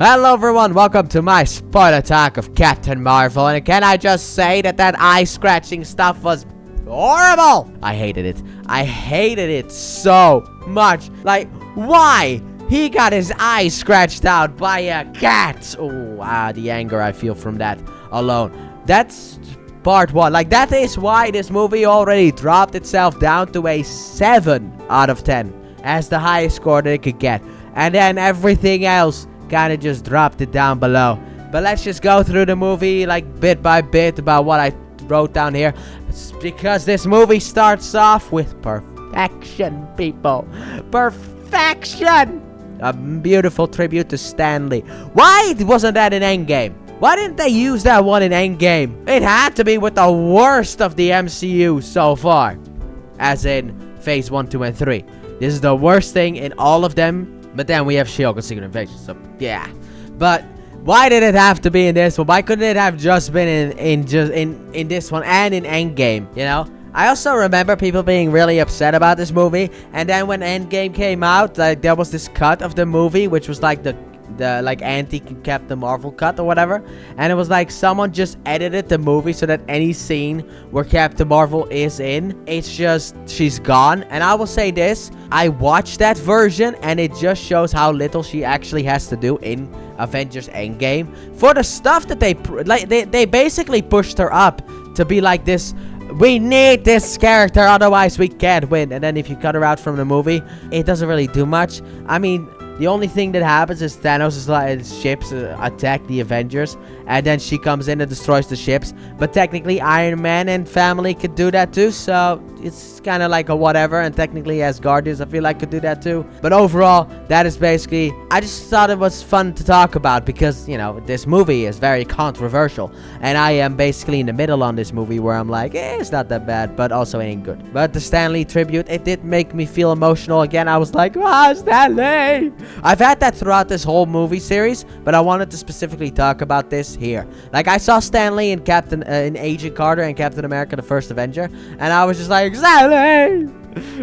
Hello everyone, welcome to my spoiler attack of Captain Marvel. And can I just say that eye scratching stuff was horrible? I hated it. I hated it so much. Like, why? He got his eye scratched out by a cat. Oh, the anger I feel from that alone. That's part one. Like, that is why this movie already dropped itself down to a 7 out of 10 as the highest score that it could get. And then everything else kind of just dropped it down below. But let's just go through the movie like bit by bit about what I wrote down here. It's because this movie starts off with perfection, people. Perfection! A beautiful tribute to Stan Lee. Why wasn't that in Endgame? Why didn't they use that one in Endgame? It had to be with the worst of the MCU so far. As in Phase 1, 2, and 3. This is the worst thing in all of them. But then we have She-Hulk and Secret Invasion, so yeah. But why did it have to be in this one? Why couldn't it have just been in this one and in Endgame, you know? I also remember people being really upset about this movie. And then when Endgame came out, like, there was this cut of the movie, which was like the like anti-Captain Marvel cut or whatever. And it was like someone just edited the movie so that any scene where Captain Marvel is in, it's just she's gone. And I will say this, I watched that version and it just shows how little she actually has to do in Avengers Endgame for the stuff that they basically pushed her up to be like this. We need this character, otherwise we can't win. And then if you cut her out from the movie, it doesn't really do much. I mean, the only thing that happens is Thanos' ships attack the Avengers, and then she comes in and destroys the ships. But technically, Iron Man and family could do that too, so it's kind of like a whatever. And technically, Asgardians, I feel like, could do that too. But overall, that is basically, I just thought it was fun to talk about because, you know, this movie is very controversial. And I am basically in the middle on this movie where I'm like, it's not that bad, but also ain't good. But the Stan Lee tribute, it did make me feel emotional again. I was like, Stan Lee! I've had that throughout this whole movie series, but I wanted to specifically talk about this here. Like, I saw Stan Lee in Agent Carter and Captain America: The First Avenger, and I was just like, Stan Lee,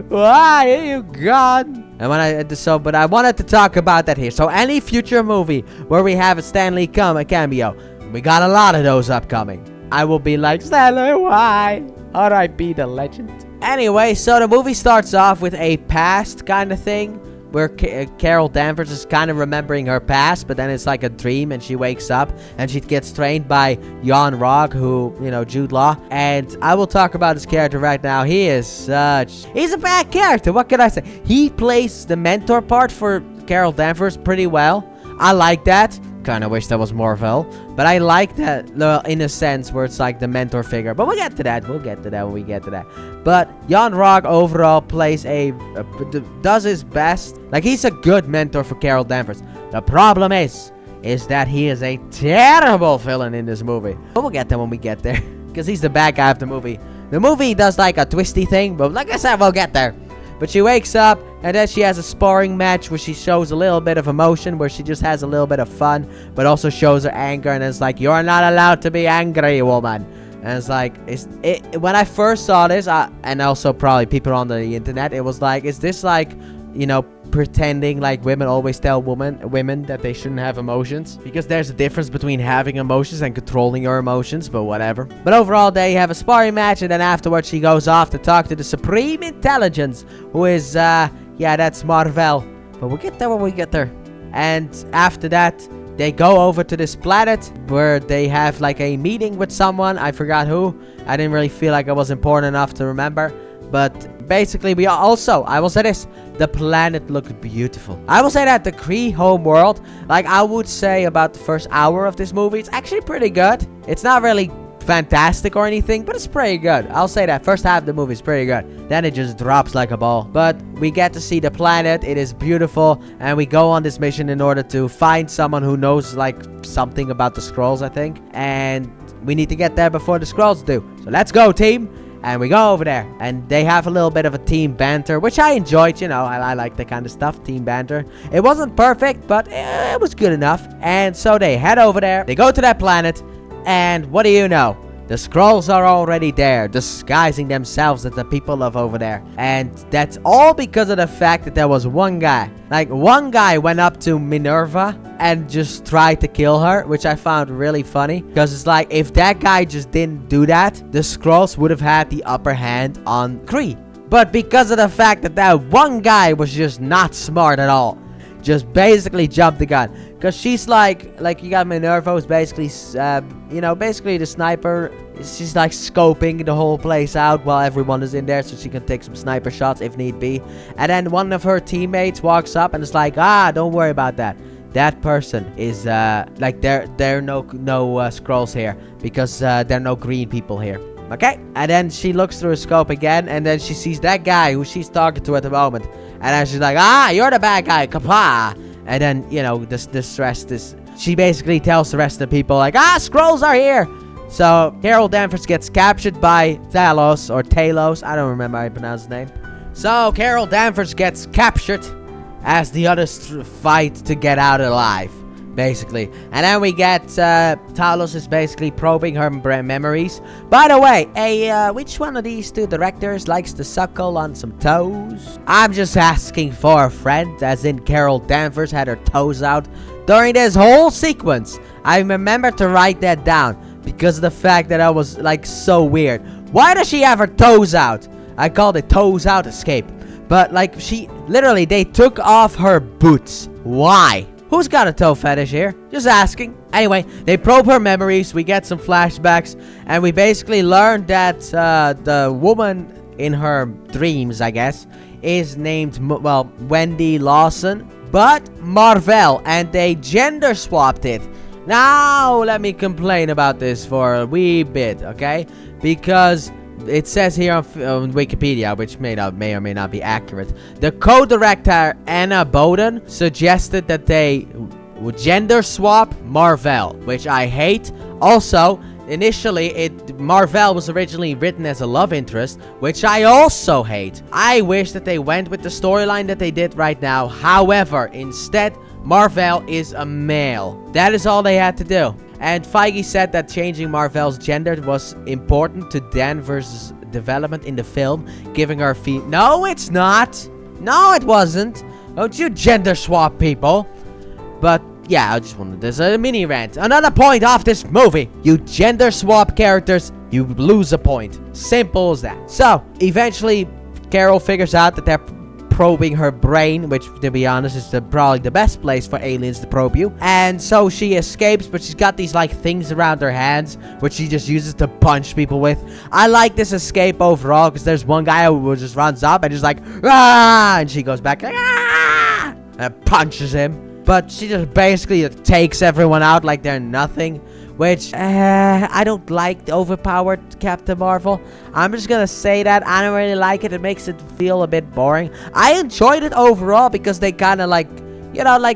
why are you gone? And but I wanted to talk about that here. So any future movie where we have a Stan Lee a cameo, we got a lot of those upcoming, I will be like, Stan Lee, why? R.I.P. the legend. Anyway, so the movie starts off with a past kind of thing, where Carol Danvers is kind of remembering her past, but then it's like a dream, and she wakes up, and she gets trained by Jan Rog, who, you know, Jude Law. And I will talk about his character right now. He's a bad character. What can I say? He plays the mentor part for Carol Danvers pretty well. I like that. Kind of wish there was more of her, but I like that in a sense where it's like the mentor figure. But we'll get to that. We'll get to that when we get to that. But Jan Rog overall plays does his best. Like, he's a good mentor for Carol Danvers. The problem is that he is a terrible villain in this movie. But we'll get there when we get there, because he's the bad guy of the movie. The movie does like a twisty thing, but like I said, we'll get there. But she wakes up, and then she has a sparring match where she shows a little bit of emotion, where she just has a little bit of fun, but also shows her anger, and it's like, you're not allowed to be angry, woman. And it's like, when I first saw this, and also probably people on the internet, it was like, is this like, you know, pretending like women always tell women that they shouldn't have emotions? Because there's a difference between having emotions and controlling your emotions, but whatever. But overall, they have a sparring match, and then afterwards she goes off to talk to the Supreme Intelligence, who is, yeah, that's Marvel. But we'll get there when we get there. And after that, they go over to this planet where they have like a meeting with someone. I forgot who. I didn't really feel like it was important enough to remember. But basically, I will say this, the planet looked beautiful. I will say that the Kree home world, like I would say about the first hour of this movie, it's actually pretty good. It's not really fantastic or anything, but it's pretty good. I'll say that first half of the movie is pretty good. Then it just drops like a ball. But we get to see the planet. It is beautiful, and we go on this mission in order to find someone who knows like something about the Skrulls, I think. And we need to get there before the Skrulls do. So let's go, team. And we go over there, and they have a little bit of a team banter, which I enjoyed. You know, I like that kind of stuff, team banter. It wasn't perfect, but it was good enough. And so they head over there. They go to that planet, and what do you know? The scrolls are already there, disguising themselves as the people of over there. And that's all because of the fact that there was one guy. Like, one guy went up to Minerva and just tried to kill her, which I found really funny. Because it's like, if that guy just didn't do that, the scrolls would have had the upper hand on Kree. But because of the fact that that one guy was just not smart at all, just basically jumped the gun. Because she's like you got Minerva, who's basically, basically the sniper. She's like scoping the whole place out while everyone is in there, so she can take some sniper shots if need be. And then one of her teammates walks up and is like, don't worry about that. That person is, like, there are no scrolls here, because there are no green people here. Okay? And then she looks through a scope again, and then she sees that guy who she's talking to at the moment. And then she's like, you're the bad guy, kapah. And then, she basically tells the rest of the people, like, scrolls are here. So, Carol Danvers gets captured by Talos, or Talos, I don't remember how you pronounce his name. So, Carol Danvers gets captured as the others fight to get out alive, basically. And then we get, Talos is basically probing her memories. By the way, which one of these two directors likes to suckle on some toes? I'm just asking for a friend, as in Carol Danvers had her toes out during this whole sequence. I remember to write that down, because of the fact that I was, like, so weird. Why does she have her toes out? I called it toes out escape. But, like, they took off her boots. Why? Who's got a toe fetish here? Just asking. Anyway, they probe her memories, we get some flashbacks, and we basically learn that, the woman in her dreams, I guess, is named, Wendy Lawson, but Marvel, and they gender swapped it. Now, let me complain about this for a wee bit, okay? Because it says here on Wikipedia, which may or may not be accurate, the co-director Anna Boden suggested that they would gender swap Marvel, which I hate. Also, initially, Marvel was originally written as a love interest, which I also hate. I wish that they went with the storyline that they did right now. However, instead, Marvel is a male. That is all they had to do. And Feige said that changing Marvel's gender was important to Danvers' development in the film, giving her No, it's not. No, it wasn't. Don't you gender swap people. But yeah, I just wanted this a mini rant. Another point off this movie. You gender swap characters, you lose a point. Simple as that. So, eventually, Carol figures out that they're probing her brain, which, to be honest, is probably the best place for aliens to probe you. And so she escapes, but she's got these, like, things around her hands, which she just uses to punch people with. I like this escape overall, because there's one guy who just runs up and just like, and she goes back, and punches him. But she just basically takes everyone out like they're nothing, which, I don't like the overpowered Captain Marvel. I'm just gonna say that. I don't really like it. It makes it feel a bit boring. I enjoyed it overall because they kind of like,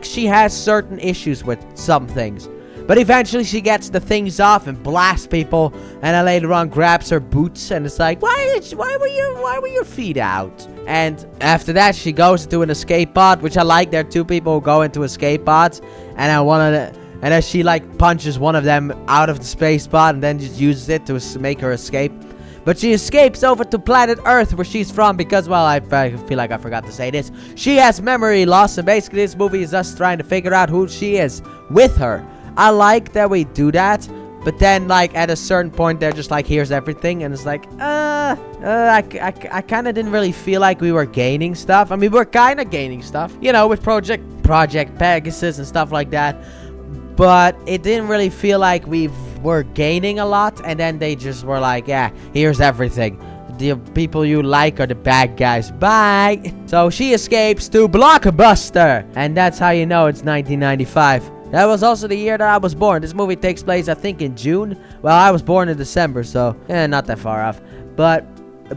she has certain issues with some things. But eventually she gets the things off and blasts people, and then later on grabs her boots and it's like, why were your feet out? And after that she goes into an escape pod, which I like. There are two people who go into escape pods, and then she, like, punches one of them out of the space pod and then just uses it to make her escape. But she escapes over to planet Earth, where she's from, because, well, I feel like I forgot to say this. She has memory loss, and basically this movie is us trying to figure out who she is with her. I like that we do that, but then, like, at a certain point, they're just like, here's everything, and it's like, I kind of didn't really feel like we were gaining stuff. I mean, we're kind of gaining stuff, with Project Pegasus and stuff like that. But it didn't really feel like we were gaining a lot. And then they just were like, yeah, here's everything. The people you like are the bad guys. Bye. So she escapes to Blockbuster. And that's how you know it's 1995. That was also the year that I was born. This movie takes place, I think, in June. Well, I was born in December, so not that far off. But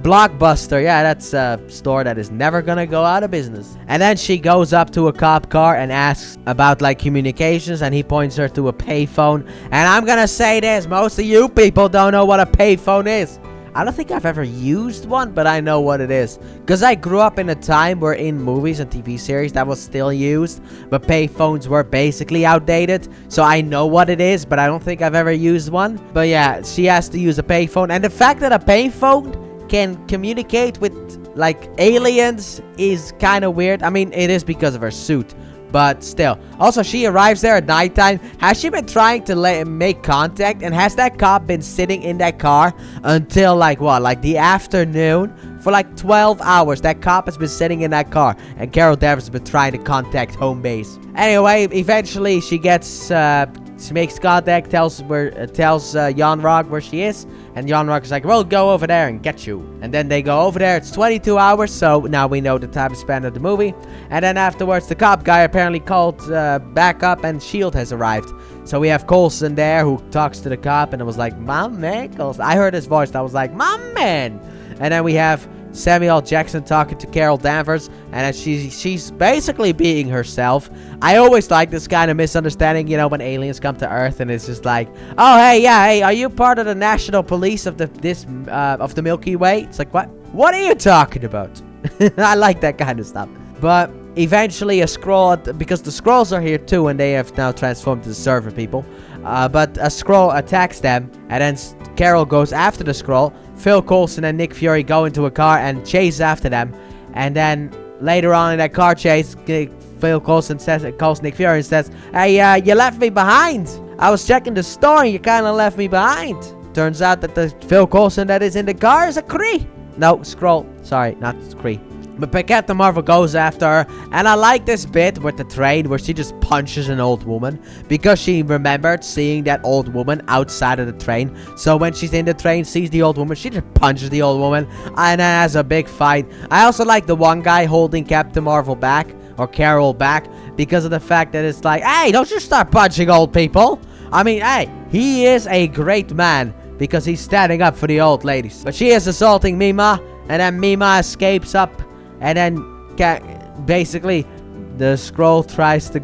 Blockbuster, yeah, that's a store that is never gonna go out of business. And then she goes up to a cop car and asks about, like, communications, and he points her to a payphone. And I'm gonna say this, most of you people don't know what a payphone is. I don't think I've ever used one, but I know what it is. Because I grew up in a time where in movies and TV series that was still used, but payphones were basically outdated. So I know what it is, but I don't think I've ever used one. But yeah, she has to use a payphone. And the fact that a payphone can communicate with, like, aliens is kind of weird. I mean, it is because of her suit. But still. Also, she arrives there at nighttime. Has she been trying to make contact? And has that cop been sitting in that car until, like, what? Like, the afternoon? For, like, 12 hours. That cop has been sitting in that car. And Carol Danvers has been trying to contact home base. Anyway, eventually, she gets, she makes contact, tells Jan Rock where she is. And Jan Rock is like, we'll go over there and get you. And then they go over there. It's 22 hours, so now we know the time span of the movie. And then afterwards, the cop guy apparently called back up, and S.H.I.E.L.D. has arrived. So we have Coulson there, who talks to the cop, and it was like, my man, Coulson. I heard his voice, and I was like, my man. And then we have Samuel Jackson talking to Carol Danvers, and she's basically being herself. I always like this kind of misunderstanding, you know, when aliens come to Earth, and it's just like, oh, hey, are you part of the national police of the Milky Way? It's like, what are you talking about? I like that kind of stuff. But eventually a Skrull, because the Skrulls are here too, and they have now transformed into server people. But a Skrull attacks them, and then Carol goes after the Skrull. Phil Coulson and Nick Fury go into a car and chase after them. And then later on in that car chase, Phil Coulson calls Nick Fury and says, hey, you left me behind. I was checking the store and you kind of left me behind. Turns out that the Phil Coulson that is in the car is a Kree. No, Skrull. Sorry, not Kree. But Captain Marvel goes after her, and I like this bit with the train where she just punches an old woman because she remembered seeing that old woman outside of the train. So when she's in the train, sees the old woman, she just punches the old woman and then has a big fight. I also like the one guy holding Captain Marvel back, or Carol back, because of the fact that it's like, hey, don't you start punching old people. I mean, hey, he is a great man because he's standing up for the old ladies. But she is assaulting Mima, and then Mima escapes up. And then, basically, the Skrull tries to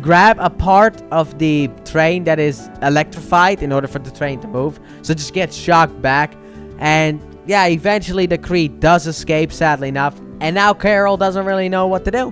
grab a part of the train that is electrified in order for the train to move. So it just gets shocked back. And, yeah, eventually the Kree does escape, sadly enough. And now Carol doesn't really know what to do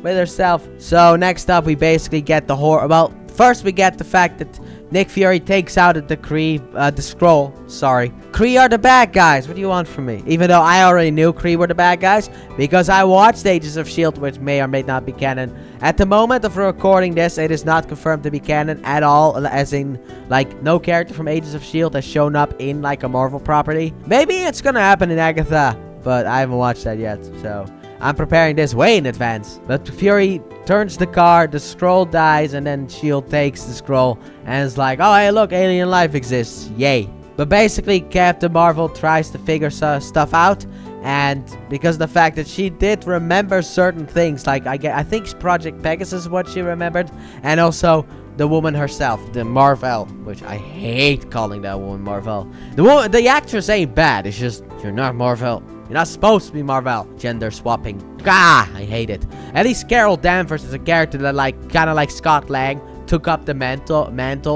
with herself. So, next up, we basically get the horror. Well, first we get the fact that Nick Fury takes out the Skrull. Sorry. Kree are the bad guys. What do you want from me? Even though I already knew Kree were the bad guys, because I watched Agents of S.H.I.E.L.D., which may or may not be canon. At the moment of recording this, it is not confirmed to be canon at all, as in, like, no character from Agents of S.H.I.E.L.D. has shown up in, like, a Marvel property. Maybe it's gonna happen in Agatha, but I haven't watched that yet, so I'm preparing this way in advance. But Fury turns the car, the Skrull dies, and then S.H.I.E.L.D. takes the Skrull and is like, oh, hey, look, alien life exists. Yay. But basically, Captain Marvel tries to figure stuff out, and because of the fact that she did remember certain things, like, I think Project Pegasus is what she remembered, and also the woman herself, the Marvel, which I hate calling that woman Marvel. The actress ain't bad, it's just, you're not Marvel. You're not supposed to be Marvel. Gender swapping. I hate it. At least Carol Danvers is a character that, like, kind of like Scott Lang, took up the mantle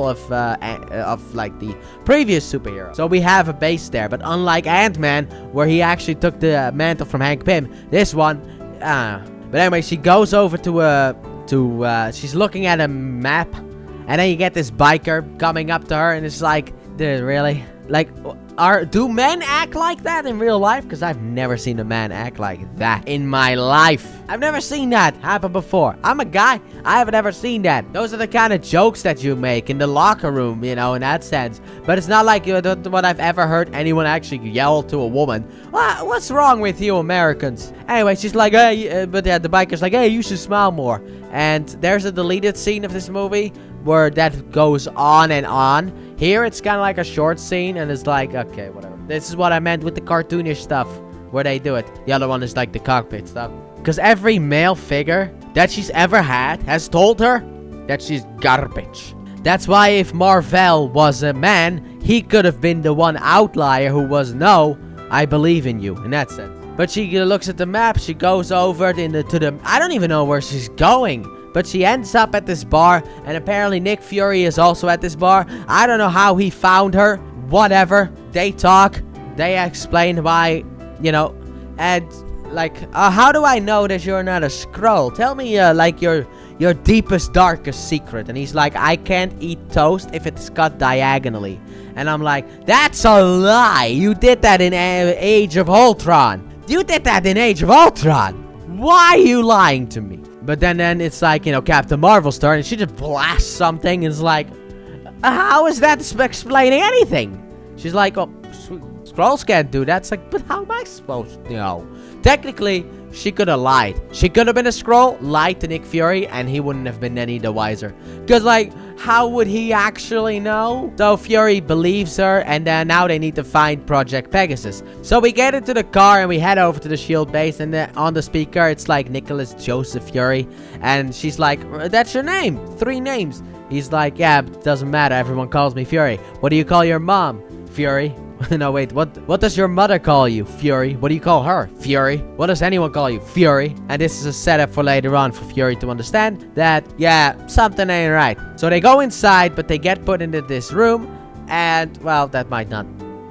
of like the previous superhero. So we have a base there. But unlike Ant-Man, where he actually took the mantle from Hank Pym, this one, But anyway, she goes over she's looking at a map, and then you get this biker coming up to her, and it's like, dude, really? Like, do men act like that in real life? Because I've never seen a man act like that in my life. I've never seen that happen before. I'm a guy. I haven't ever seen that. Those are the kind of jokes that you make in the locker room, you know, in that sense. But it's not like what I've ever heard anyone actually yell to a woman. What's wrong with you Americans? Anyway, she's like, hey, but yeah, the biker's like, hey, you should smile more. And there's a deleted scene of this movie where that goes on and on. Here, it's kind of like a short scene, and it's like, okay, whatever. This is what I meant with the cartoonish stuff, where they do it. The other one is like the cockpit stuff. Because every male figure that she's ever had has told her that she's garbage. That's why if Marvel was a man, he could have been the one outlier who was, no, I believe in you, in that sense. But she looks at the map, she goes over to the, I don't even know where she's going. But she ends up at this bar, and apparently Nick Fury is also at this bar. I don't know how he found her. Whatever. They talk. they explain why, you know, and like, how do I know that you're not a scroll? Tell me, like, your deepest, darkest secret. And he's like, I can't eat toast if it's cut diagonally. And I'm like, that's a lie. You did that in Age of Ultron. You did that in Age of Ultron. Why are you lying to me? But then it's like, you know, Captain Marvel's turn, and she just blasts something, and it's like, how is that explaining anything? She's like, oh, scrolls can't do that. It's like, but how am I supposed to know? Technically, she could have lied. She could have been a scroll, lied to Nick Fury, and he wouldn't have been any the wiser. Because, like, how would he actually know? So Fury believes her, and then now they need to find Project Pegasus. So we get into the car, and we head over to the SHIELD base, and on the speaker, it's like Nicholas Joseph Fury. And she's like, that's your name. 3 names. He's like, yeah, it doesn't matter. Everyone calls me Fury. What do you call your mom? Fury. No, wait, what does your mother call you? Fury. What do you call her? Fury. What does anyone call you? Fury. And this is a setup for later on for Fury to understand that, yeah, something ain't right. So they go inside, but they get put into this room, and, well, that might not.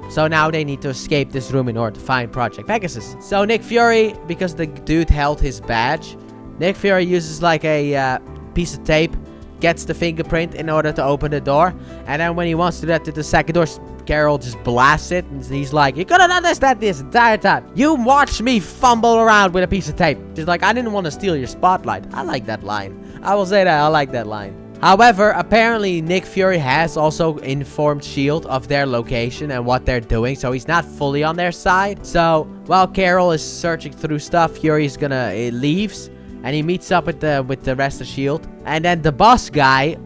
So now they need to escape this room in order to find Project Pegasus. So Nick Fury, because the dude held his badge, Nick Fury uses like a piece of tape, gets the fingerprint in order to open the door, and then when he wants to get to the second door, Carol just blasts it, and he's like, you couldn't understand this entire time. You watched me fumble around with a piece of tape. She's like, I didn't want to steal your spotlight. I like that line. I will say that. I like that line. However, apparently Nick Fury has also informed S.H.I.E.L.D. of their location and what they're doing, so he's not fully on their side. So, while Carol is searching through stuff, Fury's gonna leaves, and he meets up with the rest of S.H.I.E.L.D. And then the boss guy,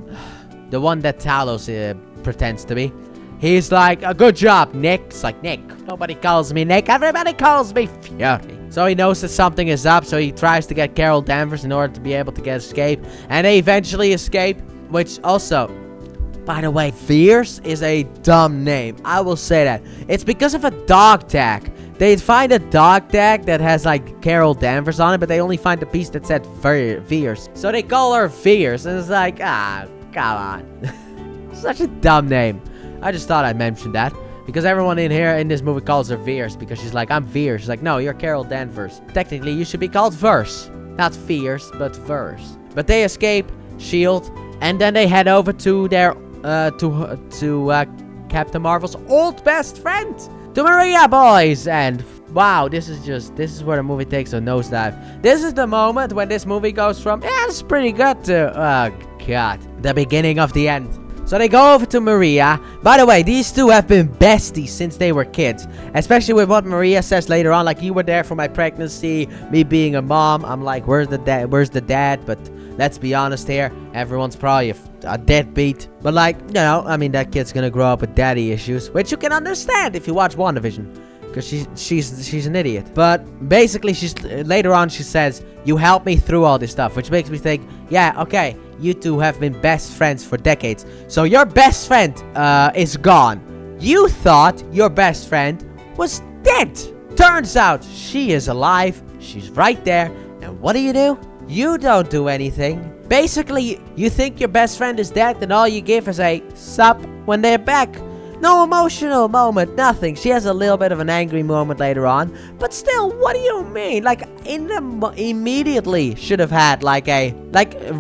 the one that Talos pretends to be, he's like, good job, Nick. It's like, Nick. Nobody calls me Nick. Everybody calls me Fury. So he knows that something is up, so he tries to get Carol Danvers in order to be able to escape. And they eventually escape, which also, by the way, Fierce is a dumb name. I will say that. It's because of a dog tag. They find a dog tag that has, like, Carol Danvers on it, but they only find the piece that said Fierce. So they call her Fierce, and it's like, come on. Such a dumb name. I just thought I'd mention that. Because everyone in here in this movie calls her Fierce. Because she's like, I'm Fierce. She's like, no, you're Carol Danvers. Technically, you should be called Verse. Not Fierce, but Verse. But they escape S.H.I.E.L.D. And then they head over to their, Captain Marvel's old best friend. To Maria, boys. And wow, this is where the movie takes a nosedive. This is the moment when this movie goes from, yeah, it's pretty good to, oh, God. The beginning of the end. So they go over to Maria. By the way, these two have been besties since they were kids. Especially with what Maria says later on. Like, you were there for my pregnancy, me being a mom. I'm like, where's the dad? But let's be honest here. Everyone's probably a deadbeat. But like, you know, I mean, that kid's gonna grow up with daddy issues. Which you can understand if you watch WandaVision. Because she's an idiot. But basically, later on she says, you helped me through all this stuff. Which makes me think, yeah, okay. You two have been best friends for decades. So your best friend is gone. You thought your best friend was dead. Turns out she is alive. She's right there. And what do? You don't do anything. Basically, you think your best friend is dead, and all you give is a sup when they're back. No emotional moment, nothing. She has a little bit of an angry moment later on. But still, what do you mean? Like, immediately should have had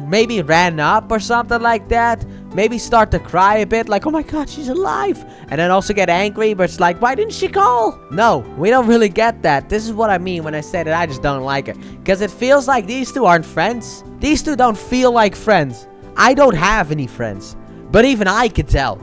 maybe ran up or something like that. Maybe start to cry a bit, like, oh my God, she's alive. And then also get angry, but it's like, why didn't she call? No, we don't really get that. This is what I mean when I say that I just don't like it. Because it feels like these two aren't friends. These two don't feel like friends. I don't have any friends. But even I can tell.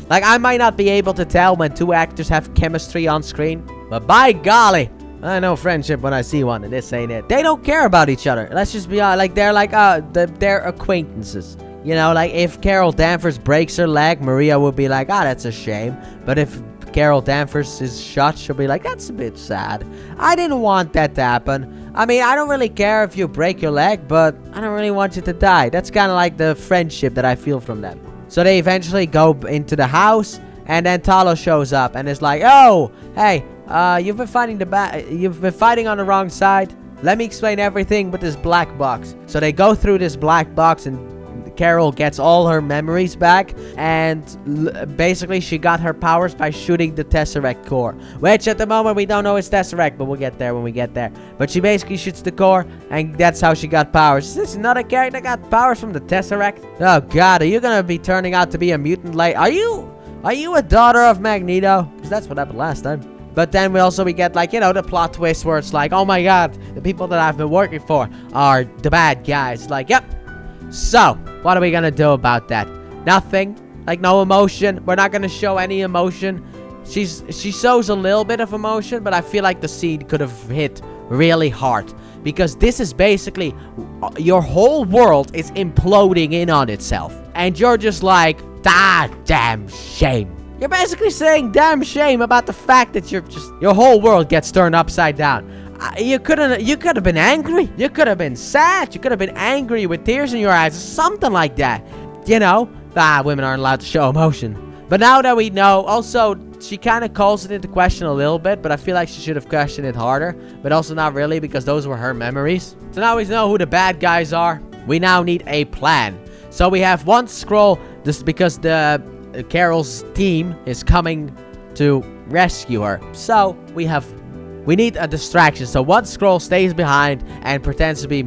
Like, I might not be able to tell when two actors have chemistry on screen, but by golly, I know friendship when I see one, and this ain't it. They don't care about each other. Let's just be honest. Like, they're acquaintances. You know, like, if Carol Danvers breaks her leg, Maria would be like, that's a shame. But if Carol Danvers is shot, she'll be like, that's a bit sad. I didn't want that to happen. I mean, I don't really care if you break your leg, but I don't really want you to die. That's kind of like the friendship that I feel from them. So they eventually go into the house, and then Talos shows up and is like, oh, hey, you've been fighting on the wrong side. Let me explain everything with this black box. So they go through this black box, and Carol gets all her memories back, and basically she got her powers by shooting the Tesseract core, which at the moment we don't know it's Tesseract, but we'll get there when we get there. But she basically shoots the core, and that's how she got powers. Is this another character that got powers from the Tesseract? Oh god, are you gonna be turning out to be a mutant late? Are you a daughter of Magneto? Because that's what happened last time. But then we get, like, you know, the plot twist where it's like, oh my god, the people that I've been working for are the bad guys. Like, yep. So, what are we gonna do about that? Nothing. Like, no emotion. We're not gonna show any emotion. She shows a little bit of emotion, but I feel like the scene could have hit really hard. Because this is basically, your whole world is imploding in on itself. And you're just like, ah, damn shame. You're basically saying damn shame about the fact that your whole world gets turned upside down. You could have been angry. You could have been sad. You could have been angry with tears in your eyes. Something like that. You know? Women aren't allowed to show emotion. But now that we know, also, she kind of calls it into question a little bit, but I feel like she should have questioned it harder. But also not really, because those were her memories. So now we know who the bad guys are. We now need a plan. So we have one scroll, just because Carol's team is coming to rescue her. So we need a distraction. So one scroll stays behind and pretends to be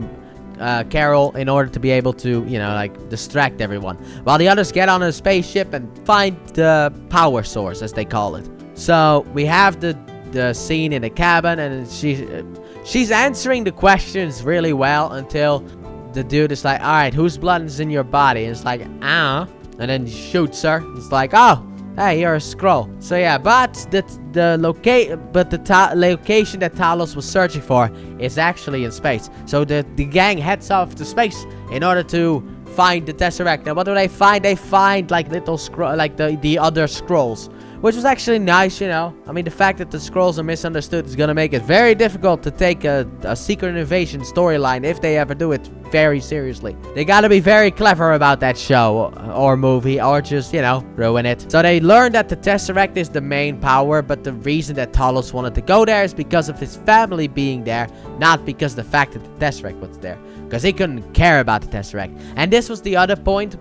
Carol in order to be able to, you know, like, distract everyone, while the others get on a spaceship and find the power source, as they call it. So we have the scene in the cabin, and she's answering the questions really well until the dude is like, all right, whose blood is in your body? And it's like, and then he shoots her. It's like, oh, hey, you're a scroll. So yeah, but the location that Talos was searching for is actually in space. So the gang heads off to space in order to find the Tesseract. Now, what do they find? They find, like, little scroll, like the other scrolls, which was actually nice, you know. I mean, the fact that the scrolls are misunderstood is gonna make it very difficult to take a secret invasion storyline, if they ever do it, very seriously. They gotta be very clever about that show or movie, or just, you know, ruin it. So they learned that the Tesseract is the main power, but the reason that Talos wanted to go there is because of his family being there, not because the fact that the Tesseract was there. Because he couldn't care about the Tesseract. And this was the other point,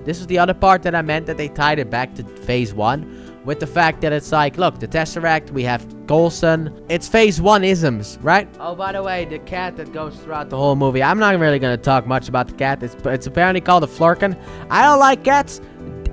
this was the other part that I meant, that they tied it back to phase 1. With the fact that it's like, look, the Tesseract, we have Coulson. It's phase 1-isms, right? Oh, by the way, the cat that goes throughout the whole movie. I'm not really going to talk much about the cat. It's apparently called a Flurkin. I don't like cats.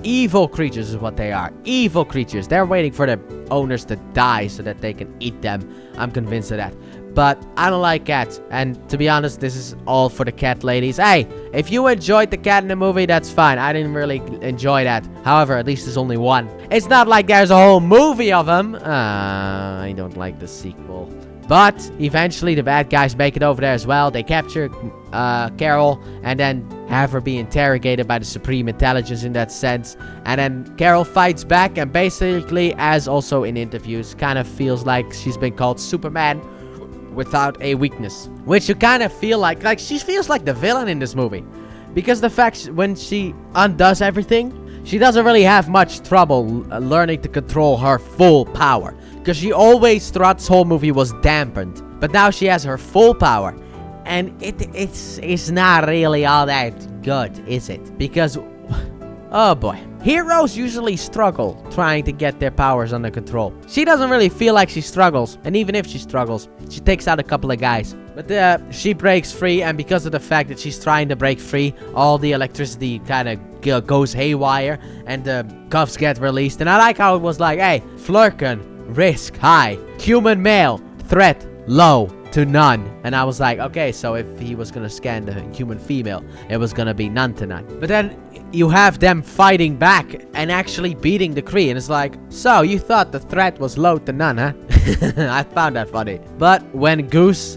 Evil creatures is what they are. Evil creatures. They're waiting for their owners to die so that they can eat them. I'm convinced of that. But I don't like cats. And to be honest, this is all for the cat ladies. Hey, if you enjoyed the cat in the movie, that's fine. I didn't really enjoy that. However, at least there's only one. It's not like there's a whole movie of them. I don't like the sequel. But eventually the bad guys make it over there as well. They capture Carol and then have her be interrogated by the Supreme Intelligence in that sense. And then Carol fights back and basically, as also in interviews, kind of feels like she's been called Superman without a weakness, which you kind of feel like she feels like the villain in this movie, because the fact when she undoes everything, she doesn't really have much trouble learning to control her full power, because she always throughout this whole movie was dampened, but now she has her full power, and it's not really all that good, is it? Because oh boy, heroes usually struggle trying to get their powers under control. She doesn't really feel like she struggles, and even if she struggles, she takes out a couple of guys. But she breaks free, and because of the fact that she's trying to break free, all the electricity kind of goes haywire, and the cuffs get released. And I like how it was like, hey, Flurkin, risk high, human male, threat low to none. And I was like, okay, so if he was gonna scan the human female, it was gonna be none to none. But then you have them fighting back and actually beating the Kree, and it's like, so you thought the threat was low to none, huh? I found that funny. But when Goose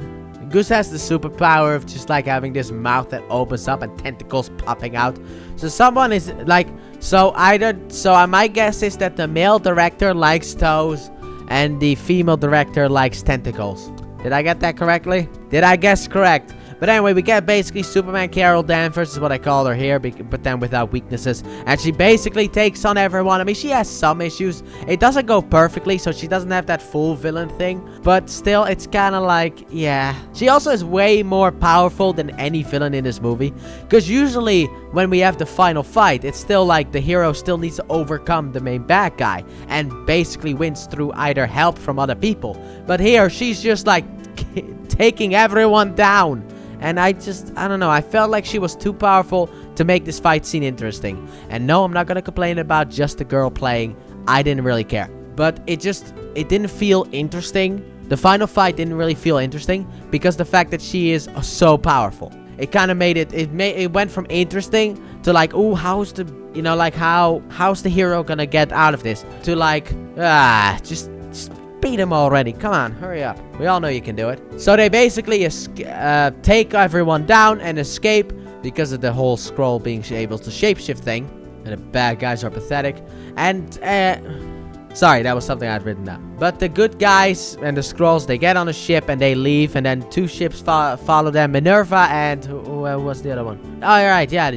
has the superpower of just like having this mouth that opens up and tentacles popping out. So someone is like, my guess is that the male director likes toes and the female director likes tentacles. Did I get that correctly? Did I guess correct? But anyway, we get basically Superman Carol Danvers is what I call her here, but then without weaknesses. And she basically takes on everyone. I mean, she has some issues. It doesn't go perfectly, so she doesn't have that full villain thing. But still, it's kind of like, yeah. She also is way more powerful than any villain in this movie. Because usually, when we have the final fight, it's still like the hero still needs to overcome the main bad guy. And basically wins through either help from other people. But here, she's just like taking everyone down. And I don't know, I felt like she was too powerful to make this fight scene interesting. And no, I'm not gonna complain about just the girl playing. I didn't really care. But it didn't feel interesting. The final fight didn't really feel interesting because the fact that she is so powerful. It kind of made it went from interesting to like, ooh, how's the hero gonna get out of this? To like, just beat him already. Come on, hurry up. We all know you can do it. So they basically take everyone down and escape because of the whole scroll being able to shapeshift thing. And the bad guys are pathetic. And, sorry, that was something I'd written down. But the good guys and the scrolls, they get on a ship and they leave. And then 2 ships follow them. Minerva and, who was the other one? Oh, right, yeah,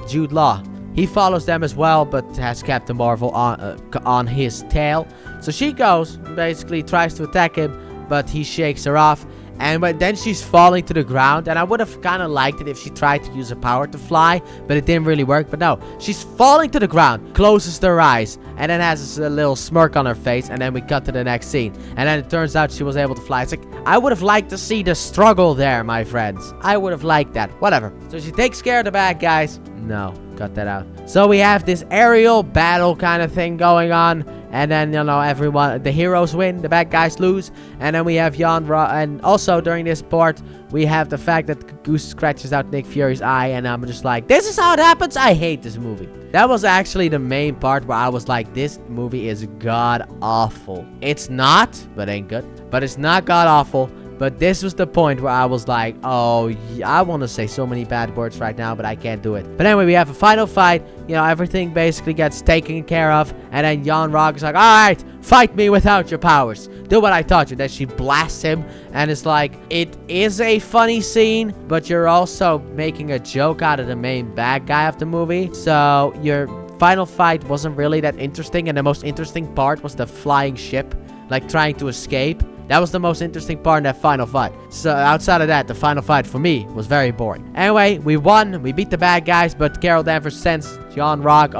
Jude Law. He follows them as well, but has Captain Marvel on his tail. So she goes, basically tries to attack him, but he shakes her off. And then she's falling to the ground. And I would have kind of liked it if she tried to use her power to fly, but it didn't really work. But no, she's falling to the ground, closes her eyes, and then has a little smirk on her face. And then we cut to the next scene. And then it turns out she was able to fly. It's like, I would have liked to see the struggle there, my friends. I would have liked that. Whatever. So she takes care of the bad guys. No, cut that out. So we have this aerial battle kind of thing going on. And then, you know, the heroes win, the bad guys lose. And then we have and also during this part, we have the fact that Goose scratches out Nick Fury's eye. And I'm just like, this is how it happens? I hate this movie. That was actually the main part where I was like, this movie is god-awful. It's not, but ain't good. But it's not god-awful. But this was the point where I was like, oh, I want to say so many bad words right now, but I can't do it. But anyway, we have a final fight. You know, everything basically gets taken care of. And then Jan Rock is like, all right, fight me without your powers. Do what I taught you. Then she blasts him. And it's like, it is a funny scene, but you're also making a joke out of the main bad guy of the movie. So your final fight wasn't really that interesting. And the most interesting part was the flying ship, like trying to escape. That was the most interesting part in that final fight. So outside of that, the final fight for me was very boring. Anyway, we won. We beat the bad guys, but Carol Danvers sends John Rock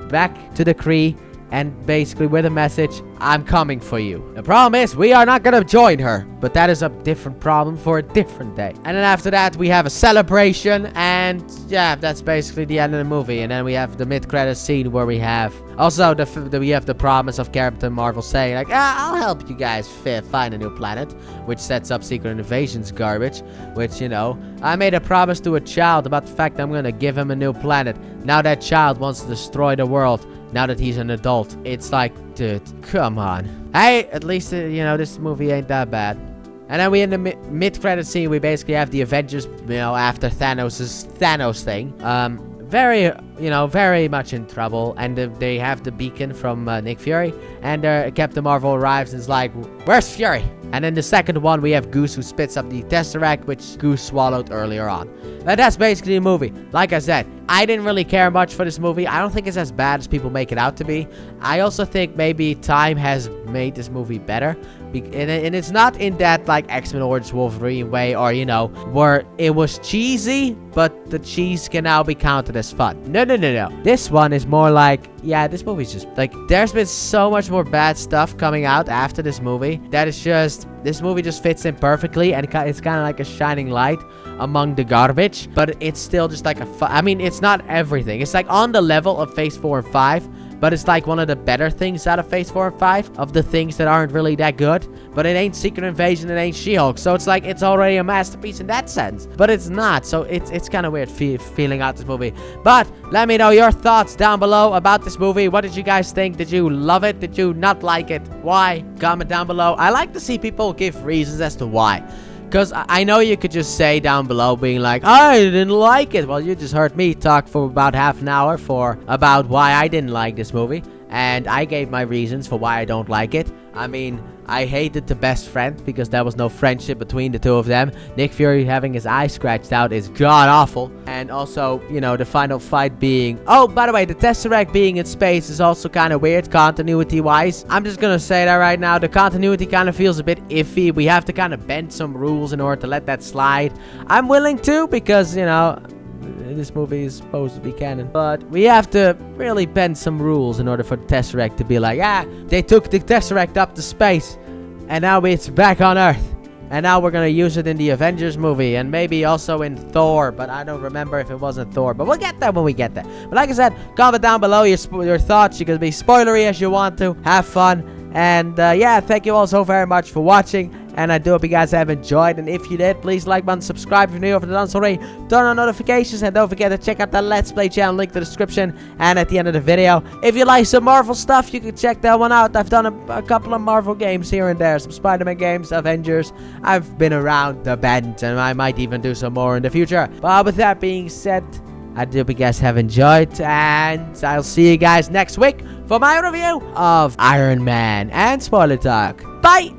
back to the Kree. And basically with a message, I'm coming for you. The problem is, we are not gonna join her. But that is a different problem for a different day. And then after that, we have a celebration. And yeah, that's basically the end of the movie. And then we have the mid-credits scene where we have... Also, we have the promise of Captain Marvel saying, like, I'll help you guys find a new planet. Which sets up Secret Invasion's garbage. Which, you know, I made a promise to a child about the fact that I'm gonna give him a new planet. Now that child wants to destroy the world. Now that he's an adult. It's like, dude, come on. Hey, at least, you know, this movie ain't that bad. And then we in the mid-credit scene, we basically have the Avengers, you know, after Thanos thing. Very much in trouble. And they have the beacon from Nick Fury. And Captain Marvel arrives and is like, where's Fury? And in the second one, we have Goose who spits up the Tesseract, which Goose swallowed earlier on. But that's basically the movie. Like I said, I didn't really care much for this movie. I don't think it's as bad as people make it out to be. I also think maybe time has made this movie better. And it's not in that, like, X-Men Origins Wolverine way or, you know, where it was cheesy, but the cheese can now be counted as fun. No. This one is more like, yeah, this movie's just, like, there's been so much more bad stuff coming out after this movie that it's just, this movie just fits in perfectly, and it's kind of like a shining light among the garbage, but it's still just like I mean, it's not everything. It's like on the level of Phase 4 and 5, but it's like one of the better things out of Phase 4 and 5, of the things that aren't really that good. But it ain't Secret Invasion, it ain't She-Hulk, so it's like, it's already a masterpiece in that sense. But it's not, so it's kind of weird feeling out this movie. But let me know your thoughts down below about this movie. What did you guys think? Did you love it? Did you not like it? Why? Comment down below. I like to see people give reasons as to why. Because I know you could just say down below being like, I didn't like it. Well, you just heard me talk for about half an hour about why I didn't like this movie. and I gave my reasons for why I don't like it. I mean, I hated the best friend because there was no friendship between the two of them. Nick Fury having his eye scratched out is god-awful. And also, you know, the final fight being... Oh, by the way, the Tesseract being in space is also kind of weird continuity-wise. I'm just gonna say that right now. The continuity kind of feels a bit iffy. We have to kind of bend some rules in order to let that slide. I'm willing to because, you know... This movie is supposed to be canon. But we have to really bend some rules in order for the Tesseract to be like, they took the Tesseract up to space. And now it's back on Earth. And now we're going to use it in the Avengers movie. And maybe also in Thor. But I don't remember if it wasn't Thor. But we'll get there when we get there. But like I said, comment down below your thoughts. You can be spoilery as you want to. Have fun. And yeah, thank you all so very much for watching. And I do hope you guys have enjoyed. And if you did, please like button, subscribe if you're new, if you're not already. Turn on notifications. And don't forget to check out the Let's Play channel. Link in the description and at the end of the video. If you like some Marvel stuff, you can check that one out. I've done a couple of Marvel games here and there. Some Spider-Man games, Avengers. I've been around the bend. And I might even do some more in the future. But with that being said, I do hope you guys have enjoyed. And I'll see you guys next week for my review of Iron Man and spoiler talk. Bye!